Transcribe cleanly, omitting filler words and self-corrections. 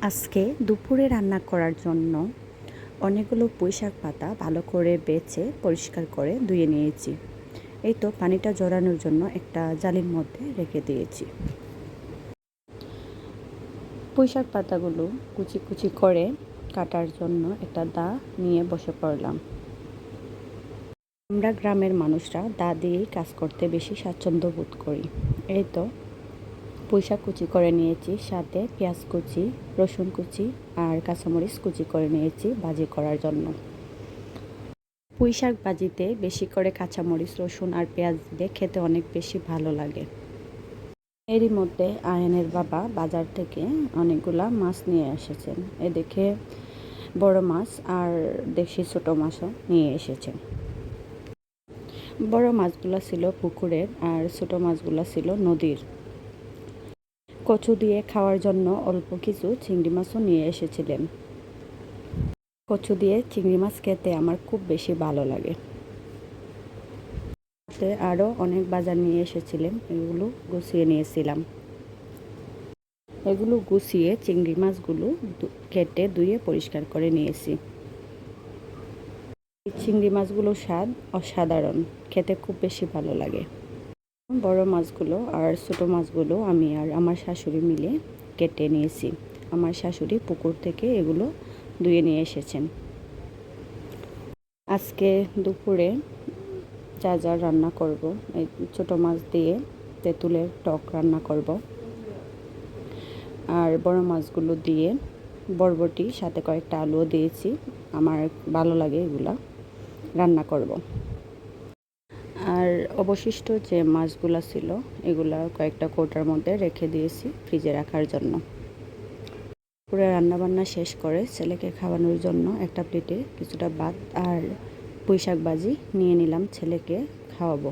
আজকে দুপুরে রান্না করার জন্য অনেকগুলো পুঁইশাক পাতা ভালো করে বেছে পরিষ্কার করে ধুয়ে নিয়েছি। এই তো পানিটা ঝরানোর জন্য একটা জালির মধ্যে রেখে দিয়েছি। পুঁইশাক পাতাগুলো কুচি কুচি করে কাটার জন্য একটা দা নিয়ে বসে পড়লাম। আমরা গ্রামের মানুষরা দা দিয়েই কাজ করতে বেশি স্বাচ্ছন্দ্য বোধ করি। এই তো পুঁইশাক কুচি করে নিয়েছি, সাথে পেঁয়াজ কুচি, রসুন কুচি আর কাঁচামরিচ কুচি করে নিয়েছি ভাজি করার জন্য। পুঁইশাক ভাজিতে বেশি করে কাঁচামরিচ, রসুন আর পেঁয়াজ দিয়ে খেতে অনেক বেশি ভালো লাগে। এরই মধ্যে আয়নের বাবা বাজার থেকে অনেকগুলা মাছ নিয়ে এসেছেন। এ দেখে বড় মাছ আর দেশি ছোট মাছও নিয়ে এসেছেন। বড় মাছগুলো ছিল পুকুরের আর ছোট মাছগুলো ছিল নদীর। কচু দিয়ে খাওয়ার জন্য অল্প কিছু চিংড়ি মাছও নিয়ে এসেছিলেন। কচু দিয়ে চিংড়ি মাছ খেতে আমার খুব বেশি ভালো লাগে। আরও অনেক বাজার নিয়ে এসেছিলেন, এগুলো গুছিয়ে নিয়েছিলাম। এগুলো গুছিয়ে চিংড়ি মাছগুলো কেটে ধুয়ে পরিষ্কার করে নিয়েছি। চিংড়ি মাছগুলোর স্বাদ অসাধারণ, খেতে খুব বেশি ভালো লাগে। বড় মাছগুলো আর ছোট মাছগুলো আমি আর আমার শাশুড়ি মিলে কেটে নিয়েছি। আমার শাশুড়ি পুকুর থেকে এগুলো ধুয়ে নিয়ে এসেছেন। আজকে দুপুরে যা রান্না করব, এই ছোট মাছ দিয়ে তেঁতুলের টক রান্না করব, আর বড় মাছগুলো দিয়ে বরবটি সাথে কয়েকটা আলুও দিয়েছি। আমার ভালো লাগে এগুলা রান্না করব। আর অবশিষ্ট যে মাছগুলো ছিল এগুলা কয়েকটা কৌটার মধ্যে রেখে দিয়েছি ফ্রিজে রাখার জন্য। পুরো রান্নাবান্না শেষ করে ছেলেকে খাওয়ানোর জন্য একটা প্লেটে কিছুটা ভাত আর পুঁইশাক ভাজি নিয়ে নিলাম, ছেলেকে খাওয়াবো।